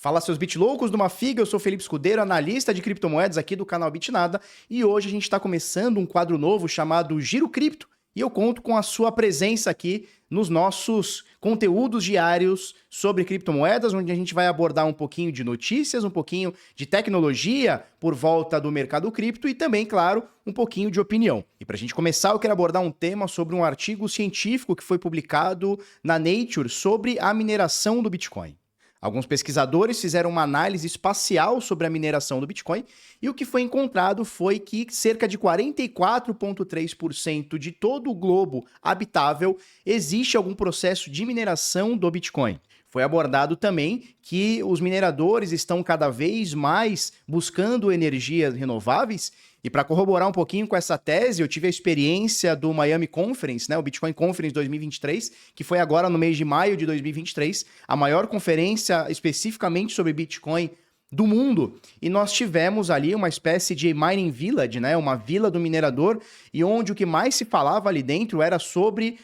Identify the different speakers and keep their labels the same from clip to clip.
Speaker 1: Fala seus bitloucos do Mafiga, eu sou Felipe Escudeiro, analista de criptomoedas aqui do canal Bitnada, e hoje a gente está começando um quadro novo chamado Giro Cripto, e eu conto com a sua presença aqui nos nossos conteúdos diários sobre criptomoedas, onde a gente vai abordar um pouquinho de notícias, um pouquinho de tecnologia por volta do mercado cripto e também, claro, um pouquinho de opinião. E para a gente começar, eu quero abordar um tema sobre um artigo científico que foi publicado na Nature sobre a mineração do Bitcoin. Alguns pesquisadores fizeram uma análise espacial sobre a mineração do Bitcoin e o que foi encontrado foi que cerca de 44,3% de todo o globo habitável existe algum processo de mineração do Bitcoin. Foi abordado também que os mineradores estão cada vez mais buscando energias renováveis. E para corroborar um pouquinho com essa tese, eu tive a experiência do Miami Conference, né, o Bitcoin Conference 2023, que foi agora no mês de maio de 2023, a maior conferência especificamente sobre Bitcoin do mundo. E nós tivemos ali uma espécie de mining village, né, uma vila do minerador, e onde o que mais se falava ali dentro era sobre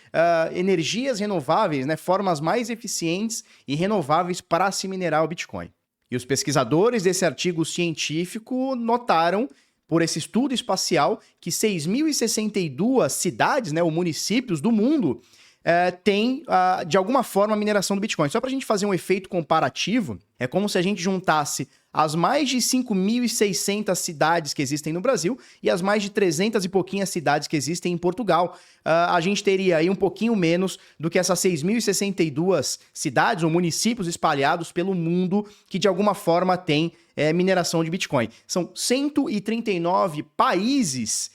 Speaker 1: energias renováveis, né, formas mais eficientes e renováveis para se minerar o Bitcoin. E os pesquisadores desse artigo científico notaram por esse estudo espacial, que 6.062 cidades, né, ou municípios do mundo, têm, de alguma forma, a mineração do Bitcoin. Só para a gente fazer um efeito comparativo, é como se a gente juntasse as mais de 5.600 cidades que existem no Brasil e as mais de 300 e pouquinhas cidades que existem em Portugal. A gente teria aí um pouquinho menos do que essas 6.062 cidades ou municípios espalhados pelo mundo que, de alguma forma, têm mineração de Bitcoin. São 139 países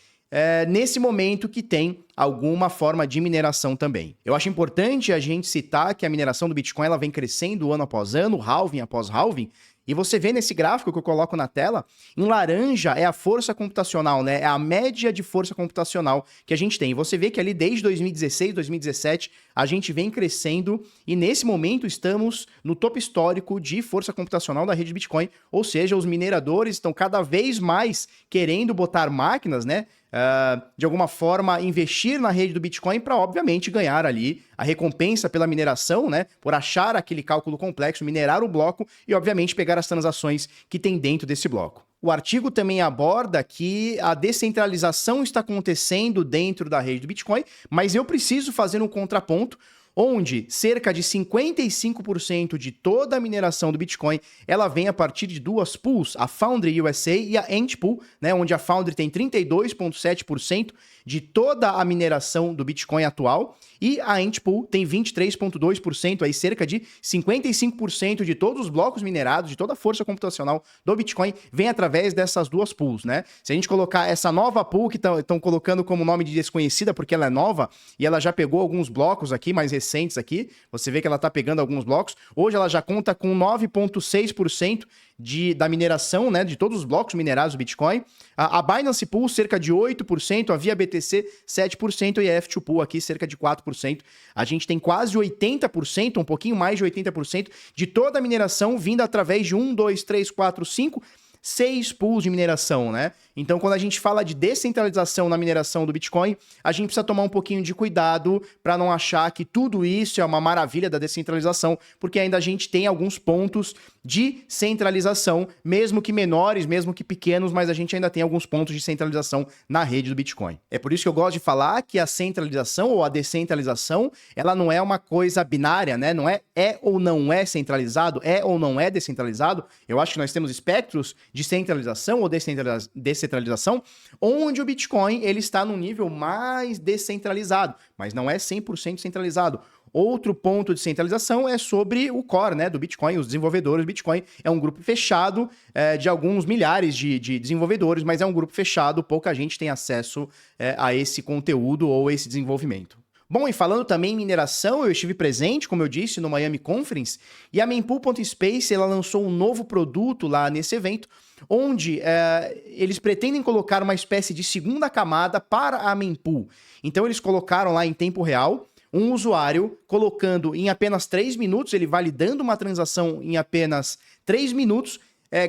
Speaker 1: nesse momento que tem alguma forma de mineração também. Eu acho importante a gente citar que a mineração do Bitcoin ela vem crescendo ano após ano, halving após halving, e você vê nesse gráfico que eu coloco na tela, em laranja é a força computacional, né? É a média de força computacional que a gente tem. E você vê que ali desde 2016, 2017, a gente vem crescendo e nesse momento estamos no topo histórico de força computacional da rede de Bitcoin, ou seja, os mineradores estão cada vez mais querendo botar máquinas, né? De alguma forma investir na rede do Bitcoin para, obviamente, ganhar ali a recompensa pela mineração, né? Por achar aquele cálculo complexo, minerar o bloco e, obviamente, pegar as transações que tem dentro desse bloco. O artigo também aborda que a descentralização está acontecendo dentro da rede do Bitcoin, mas eu preciso fazer um contraponto, onde cerca de 55% de toda a mineração do Bitcoin, ela vem a partir de duas pools, a Foundry USA e a Ant Pool, né, onde a Foundry tem 32,7% de toda a mineração do Bitcoin atual, e a Ant Pool tem 23,2%, aí cerca de 55% de todos os blocos minerados, de toda a força computacional do Bitcoin, vem através dessas duas pools, né? Se a gente colocar essa nova pool, que estão colocando como nome de desconhecida, porque ela é nova, e ela já pegou alguns blocos aqui, mais recentes aqui, você vê que ela está pegando alguns blocos, hoje ela já conta com 9,6% da mineração, né, de todos os blocos minerados do Bitcoin. A Binance Pool, cerca de 8%, a Via BTC, 7%, e a F2 Pool aqui, cerca de 4%. A gente tem quase 80%, um pouquinho mais de 80% de toda a mineração vinda através de 6 pools de mineração, né? Então, quando a gente fala de descentralização na mineração do Bitcoin, a gente precisa tomar um pouquinho de cuidado para não achar que tudo isso é uma maravilha da descentralização, porque ainda a gente tem alguns pontos de centralização, mesmo que menores, mesmo que pequenos, mas a gente ainda tem alguns pontos de centralização na rede do Bitcoin. É por isso que eu gosto de falar que a centralização ou a descentralização, ela não é uma coisa binária, né? Não é ou não é centralizado, é ou não é descentralizado. Eu acho que nós temos espectros de centralização ou descentralização, onde o Bitcoin ele está num nível mais descentralizado, mas não é 100% centralizado. Outro ponto de centralização é sobre o core, né, do Bitcoin, os desenvolvedores do Bitcoin. É um grupo fechado de alguns milhares de desenvolvedores, mas é um grupo fechado, pouca gente tem acesso a esse conteúdo ou esse desenvolvimento. Bom, e falando também em mineração, eu estive presente, como eu disse, no Miami Conference, e a Mempool.space ela lançou um novo produto lá nesse evento, onde eles pretendem colocar uma espécie de segunda camada para a Mempool. Então eles colocaram lá em tempo real um usuário colocando em apenas 3 minutos, ele validando uma transação em apenas 3 minutos,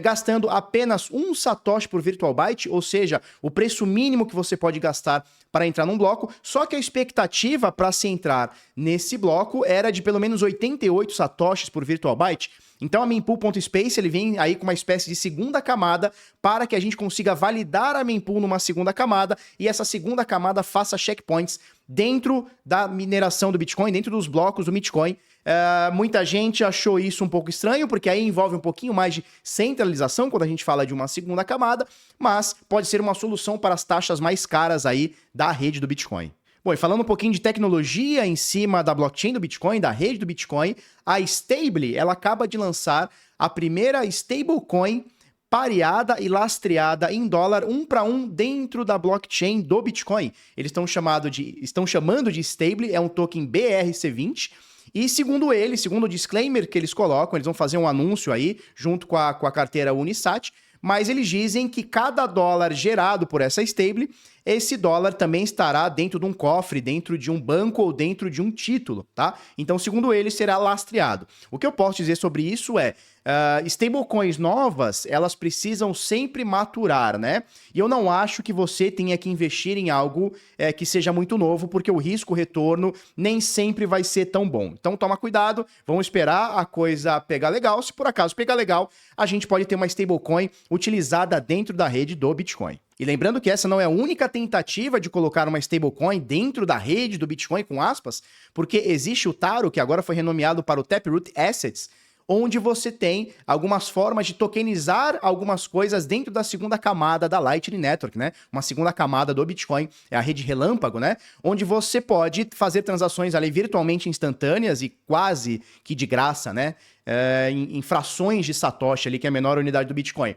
Speaker 1: gastando apenas 1 satoshi por virtual byte, ou seja, o preço mínimo que você pode gastar para entrar num bloco, só que a expectativa para se entrar nesse bloco era de pelo menos 88 satoshis por virtual byte. Então a mempool.space ele vem aí com uma espécie de segunda camada para que a gente consiga validar a mempool numa segunda camada e essa segunda camada faça checkpoints dentro da mineração do Bitcoin, dentro dos blocos do Bitcoin. Muita gente achou isso um pouco estranho, porque aí envolve um pouquinho mais de centralização quando a gente fala de uma segunda camada, mas pode ser uma solução para as taxas mais caras aí da rede do Bitcoin. Bom, e falando um pouquinho de tecnologia em cima da blockchain do Bitcoin, da rede do Bitcoin, a Stable, ela acaba de lançar a primeira stablecoin pareada e lastreada em dólar 1 para 1 dentro da blockchain do Bitcoin. Eles estão chamando de Stable, é um token BRC20, e segundo o disclaimer que eles colocam, eles vão fazer um anúncio aí junto com a carteira Unisat, mas eles dizem que cada dólar gerado por essa stable, esse dólar também estará dentro de um cofre, dentro de um banco ou dentro de um título, tá? Então, segundo eles, será lastreado. O que eu posso dizer sobre isso é, stablecoins novas, elas precisam sempre maturar, né? E eu não acho que você tenha que investir em algo que seja muito novo, porque o risco-retorno nem sempre vai ser tão bom. Então, toma cuidado, vamos esperar a coisa pegar legal. Se por acaso pegar legal, a gente pode ter uma stablecoin utilizada dentro da rede do Bitcoin. E lembrando que essa não é a única tentativa de colocar uma stablecoin dentro da rede do Bitcoin, com aspas, porque existe o Taro, que agora foi renomeado para o Taproot Assets, onde você tem algumas formas de tokenizar algumas coisas dentro da segunda camada da Lightning Network, né? Uma segunda camada do Bitcoin, é a rede relâmpago, né? Onde você pode fazer transações ali virtualmente instantâneas e quase que de graça, né? Em frações de Satoshi ali, que é a menor unidade do Bitcoin.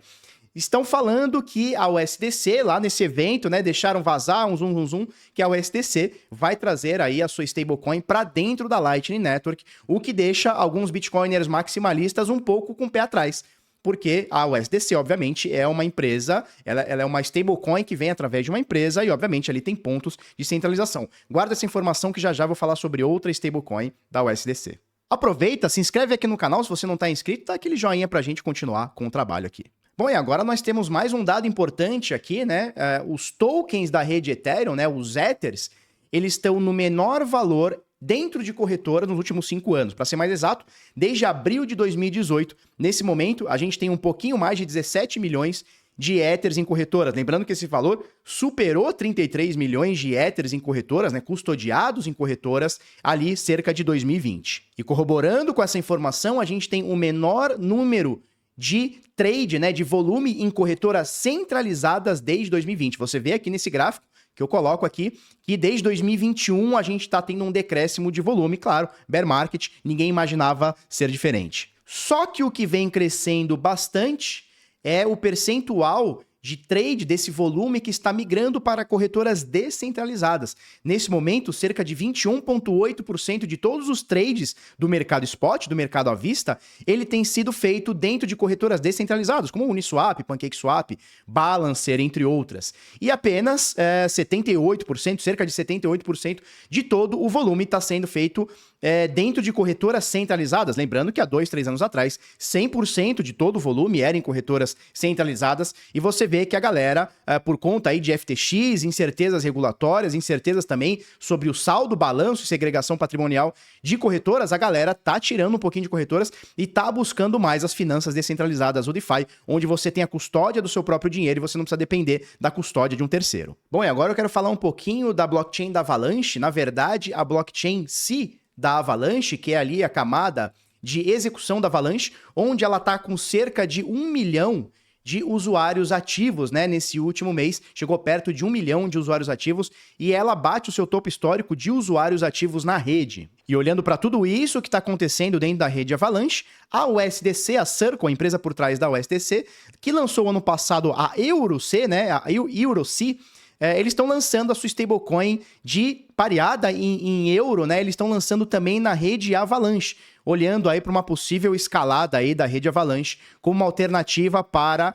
Speaker 1: Estão falando que a USDC, lá nesse evento, né, deixaram vazar um zoom, que a USDC vai trazer aí a sua stablecoin para dentro da Lightning Network, o que deixa alguns bitcoiners maximalistas um pouco com o pé atrás. Porque a USDC, obviamente, é uma empresa, ela é uma stablecoin que vem através de uma empresa e, obviamente, ali tem pontos de centralização. Guarda essa informação que já vou falar sobre outra stablecoin da USDC. Aproveita, se inscreve aqui no canal se você não está inscrito, dá aquele joinha para a gente continuar com o trabalho aqui. Bom, e agora nós temos mais um dado importante aqui, né? Os tokens da rede Ethereum, né? Os Ethers, eles estão no menor valor dentro de corretora nos últimos 5 anos. Para ser mais exato, desde abril de 2018, nesse momento, a gente tem um pouquinho mais de 17 milhões de Ethers em corretoras. Lembrando que esse valor superou 33 milhões de Ethers em corretoras, né, custodiados em corretoras, ali cerca de 2020. E corroborando com essa informação, a gente tem o menor número de trade, né, de volume em corretoras centralizadas desde 2020. Você vê aqui nesse gráfico que eu coloco aqui, que desde 2021 a gente está tendo um decréscimo de volume, claro, bear market, ninguém imaginava ser diferente. Só que o que vem crescendo bastante é o percentual de trade desse volume que está migrando para corretoras descentralizadas. Nesse momento, cerca de 21,8% de todos os trades do mercado spot, do mercado à vista, ele tem sido feito dentro de corretoras descentralizadas, como Uniswap, PancakeSwap, Balancer, entre outras. E apenas 78%, cerca de 78% de todo o volume está sendo feito dentro de corretoras centralizadas. Lembrando que há 2, 3 anos atrás, 100% de todo o volume era em corretoras centralizadas, e você vê que a galera, por conta aí de FTX, incertezas regulatórias, incertezas também sobre o saldo, balanço e segregação patrimonial de corretoras, a galera tá tirando um pouquinho de corretoras e tá buscando mais as finanças descentralizadas, o DeFi, onde você tem a custódia do seu próprio dinheiro e você não precisa depender da custódia de um terceiro. Bom, e agora eu quero falar um pouquinho da blockchain da Avalanche, na verdade, a blockchain C da Avalanche, que é ali a camada de execução da Avalanche, onde ela tá com cerca de 1 milhão de usuários ativos, né? Nesse último mês, chegou perto de 1 milhão de usuários ativos e ela bate o seu topo histórico de usuários ativos na rede. E olhando para tudo isso que está acontecendo dentro da rede Avalanche, a USDC, a Circle, a empresa por trás da USDC, que lançou ano passado a EuroC, né? A EuroC, eles estão lançando a sua stablecoin de pareada em euro, né? Eles estão lançando também na rede Avalanche, olhando aí para uma possível escalada aí da rede Avalanche como uma alternativa para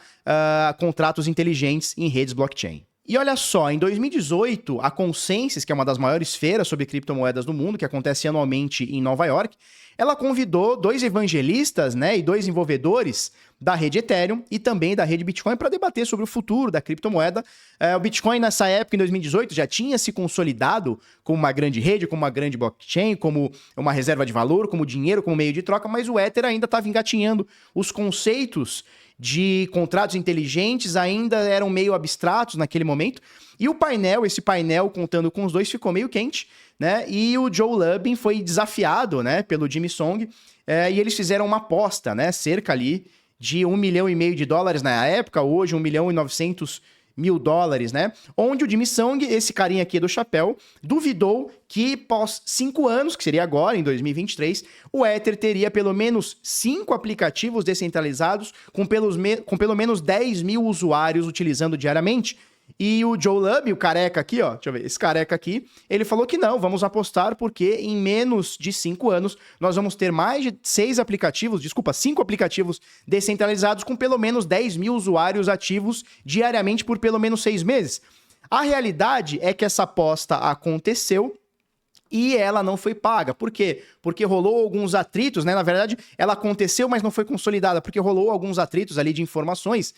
Speaker 1: contratos inteligentes em redes blockchain. E olha só, em 2018, a Consensus, que é uma das maiores feiras sobre criptomoedas do mundo, que acontece anualmente em Nova York, ela convidou 2 evangelistas, né, e 2 desenvolvedores da rede Ethereum e também da rede Bitcoin para debater sobre o futuro da criptomoeda. O Bitcoin, nessa época, em 2018, já tinha se consolidado como uma grande rede, como uma grande blockchain, como uma reserva de valor, como dinheiro, como meio de troca, mas o Ether ainda estava engatinhando. Os conceitos de contratos inteligentes ainda eram meio abstratos naquele momento. E o painel, esse painel contando com os dois, ficou meio quente, né? E o Joe Lubin foi desafiado, né, pelo Jimmy Song, e eles fizeram uma aposta, né, cerca ali de $1,5 milhão na época, hoje $1,9 milhão, né? Onde o Jimmy Song, esse carinha aqui do chapéu, duvidou que pós 5 anos, que seria agora, em 2023, o Ether teria pelo menos 5 aplicativos descentralizados com pelo menos 10 mil usuários utilizando diariamente. E o Joe Lubin, o careca aqui, ó, deixa eu ver, esse careca aqui, ele falou que não, vamos apostar porque em menos de 5 anos nós vamos ter mais de 5 aplicativos descentralizados com pelo menos 10 mil usuários ativos diariamente por pelo menos 6 meses. A realidade é que essa aposta aconteceu e ela não foi paga. Por quê? Porque rolou alguns atritos, né? Na verdade, ela aconteceu, mas não foi consolidada, porque rolou alguns atritos ali de informações,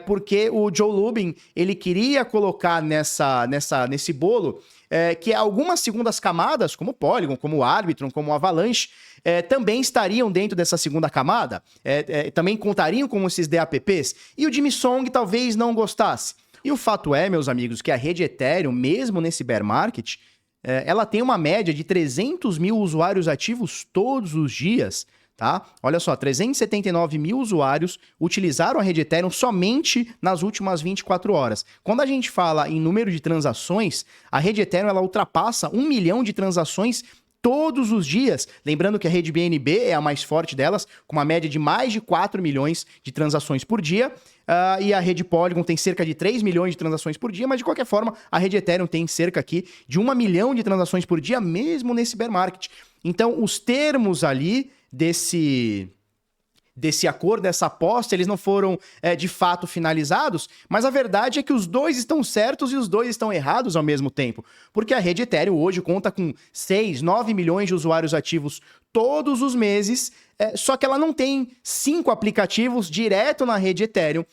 Speaker 1: porque o Joe Lubin, ele queria colocar nesse bolo que algumas segundas camadas, como o Polygon, como o Arbitrum, como o Avalanche, também estariam dentro dessa segunda camada, também contariam com esses DApps, e o Jimmy Song talvez não gostasse. E o fato é, meus amigos, que a rede Ethereum, mesmo nesse bear market, ela tem uma média de 300 mil usuários ativos todos os dias, tá? Olha só, 379 mil usuários utilizaram a rede Ethereum somente nas últimas 24 horas. Quando a gente fala em número de transações, a rede Ethereum ela ultrapassa 1 milhão de transações todos os dias. Lembrando que a rede BNB é a mais forte delas, com uma média de mais de 4 milhões de transações por dia. E a rede Polygon tem cerca de 3 milhões de transações por dia, mas de qualquer forma, a rede Ethereum tem cerca aqui de 1 milhão de transações por dia, mesmo nesse bear market. Então, os termos ali desse acordo, dessa aposta, eles não foram de fato finalizados, mas a verdade é que os dois estão certos e os dois estão errados ao mesmo tempo, porque a rede Ethereum hoje conta com 6, 9 milhões de usuários ativos todos os meses, só que ela não tem 5 aplicativos direto na rede Ethereum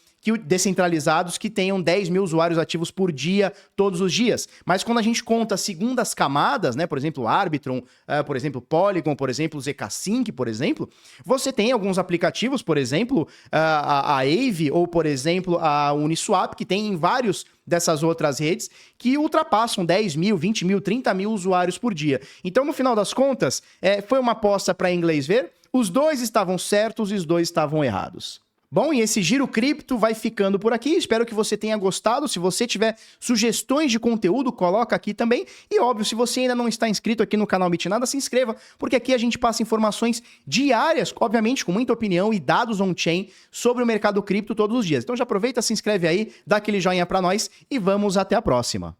Speaker 1: descentralizados que tenham 10 mil usuários ativos por dia, todos os dias. Mas quando a gente conta segundas camadas, né, por exemplo, Arbitrum, por exemplo, Polygon, por exemplo, zk-Sync, por exemplo, você tem alguns aplicativos, por exemplo, a Aave ou, por exemplo, a Uniswap, que tem em vários dessas outras redes, que ultrapassam 10 mil, 20 mil, 30 mil usuários por dia. Então, no final das contas, foi uma aposta para inglês ver, os dois estavam certos e os dois estavam errados. Bom, e esse Giro Cripto vai ficando por aqui. Espero que você tenha gostado. Se você tiver sugestões de conteúdo, coloca aqui também. E óbvio, se você ainda não está inscrito aqui no canal Bitnada, se inscreva, porque aqui a gente passa informações diárias, obviamente com muita opinião e dados on-chain sobre o mercado cripto todos os dias. Então já aproveita, se inscreve aí, dá aquele joinha para nós e vamos até a próxima.